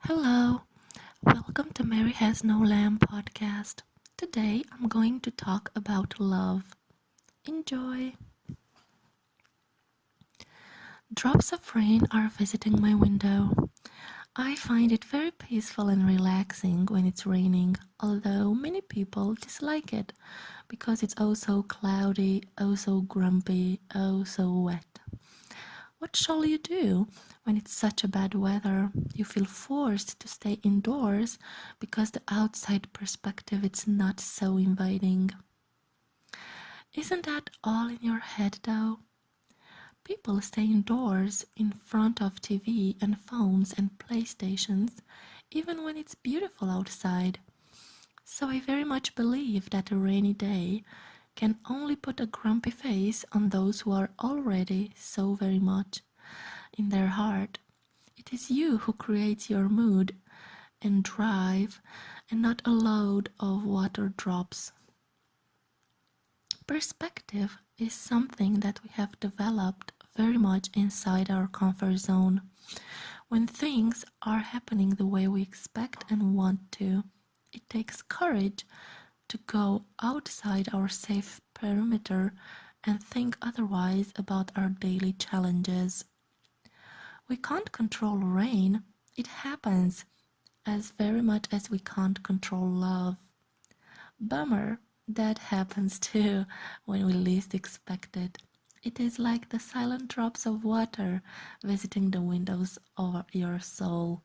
Hello, welcome to Mary Has No Lamb podcast. Today I'm going to talk about love. Enjoy! Drops of rain are visiting my window. I find it very peaceful and relaxing when it's raining, although many people dislike it because it's oh so cloudy, oh so grumpy, oh so wet. What shall you do when it's such a bad weather? You feel forced to stay indoors because the outside perspective is not so inviting. Isn't that all in your head though? People stay indoors in front of TV and phones and PlayStations even when it's beautiful outside. So I very much believe that a rainy day can only put a grumpy face on those who are already so very much in their heart. It is you who creates your mood and drive, and not a load of water drops. Perspective is something that we have developed very much inside our comfort zone. When things are happening the way we expect and want to, it takes courage to go outside our safe perimeter and think otherwise about our daily challenges. We can't control rain, it happens as very much as we can't control love. Bummer, that happens too when we least expect it. It is like the silent drops of water visiting the windows of your soul.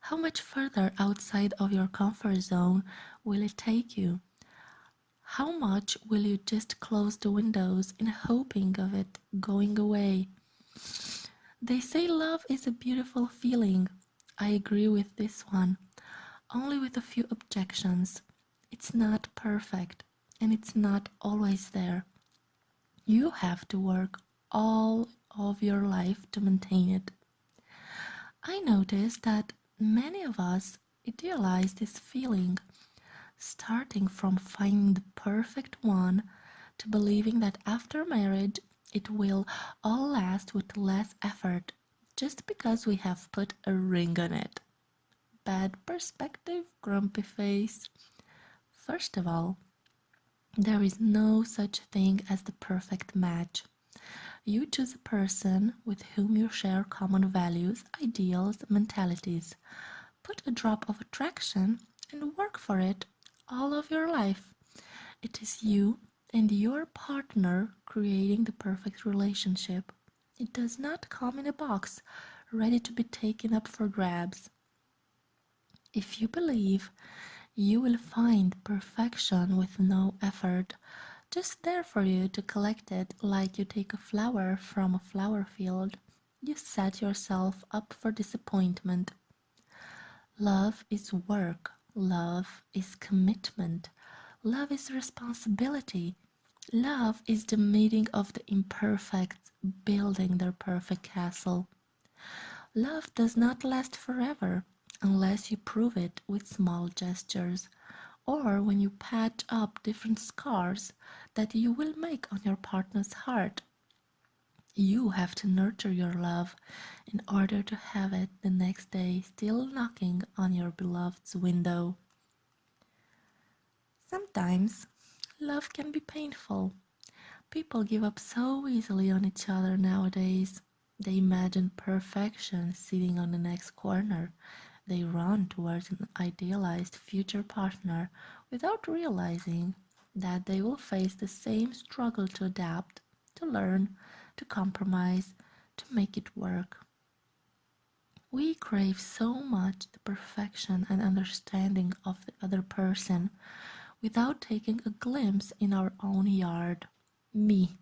How much further outside of your comfort zone will it take you? How much will you just close the windows in hoping of it going away? They say love is a beautiful feeling. I agree with this one, only with a few objections. It's not perfect, and it's not always there. You have to work all of your life to maintain it. I noticed that many of us idealize this feeling, starting from finding the perfect one to believing that after marriage it will all last with less effort just because we have put a ring on it. Bad perspective, grumpy face. First of all, there is no such thing as the perfect match. You choose a person with whom you share common values, ideals, mentalities. Put a drop of attraction and work for it all of your life. It is you and your partner creating the perfect relationship. It does not come in a box ready to be taken up for grabs. If you believe you will find perfection with no effort, just there for you to collect it like you take a flower from a flower field, you set yourself up for disappointment. Love is work. Love is commitment. Love is responsibility. Love is the meeting of the imperfect building their perfect castle. Love does not last forever unless you prove it with small gestures or when you patch up different scars that you will make on your partner's heart. You have to nurture your love in order to have it the next day still knocking on your beloved's window. Sometimes love can be painful. People give up so easily on each other nowadays. They imagine perfection sitting on the next corner. They run towards an idealized future partner without realizing that they will face the same struggle to adapt, to learn, to compromise, to make it work. We crave so much the perfection and understanding of the other person without taking a glimpse in our own yard. Me,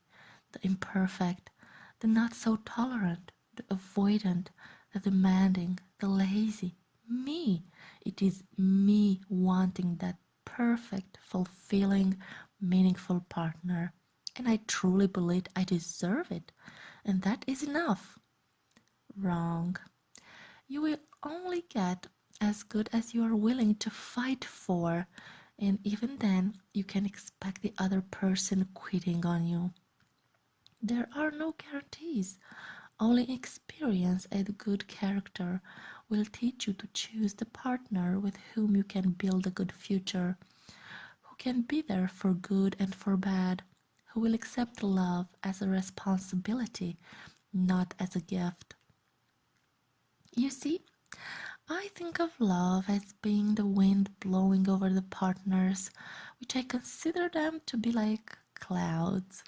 the imperfect, the not so tolerant, the avoidant, the demanding, the lazy. Me. It is me wanting that perfect, fulfilling, meaningful partner. And I truly believe I deserve it. And that is enough. Wrong. You will only get as good as you are willing to fight for, and even then, you can expect the other person quitting on you. There are no guarantees. Only experience and good character will teach you to choose the partner with whom you can build a good future, who can be there for good and for bad, who will accept love as a responsibility, not as a gift. You see, I think of love as being the wind blowing over the partners, which I consider them to be like clouds.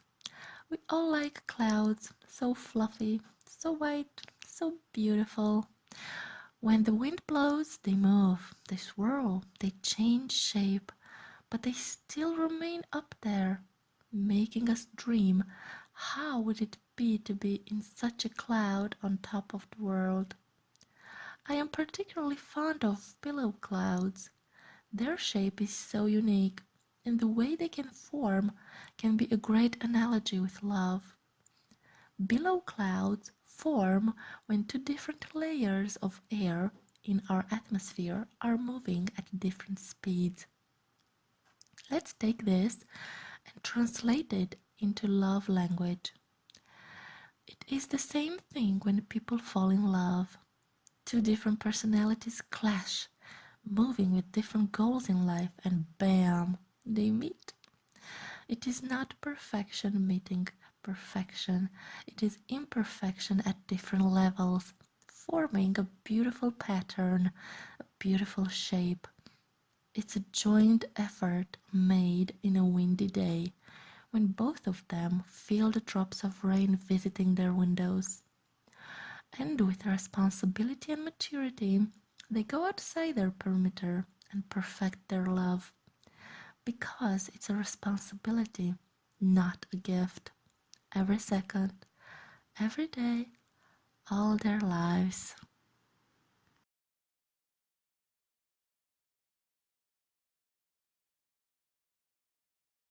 We all like clouds, so fluffy, so white, so beautiful. When the wind blows, they move, they swirl, they change shape, but they still remain up there, making us dream. How would it be to be in such a cloud on top of the world? I am particularly fond of billow clouds. Their shape is so unique, and the way they can form can be a great analogy with love. Billow clouds form when two different layers of air in our atmosphere are moving at different speeds. Let's take this and translate it into love language. It is the same thing when people fall in love. Two different personalities clash, moving with different goals in life, and bam, they meet. It is not perfection meeting perfection, it is imperfection at different levels, forming a beautiful pattern, a beautiful shape. It's a joint effort made in a windy day when both of them feel the drops of rain visiting their windows. And with responsibility and maturity, they go outside their perimeter and perfect their love because it's a responsibility, not a gift. Every second, every day, all their lives.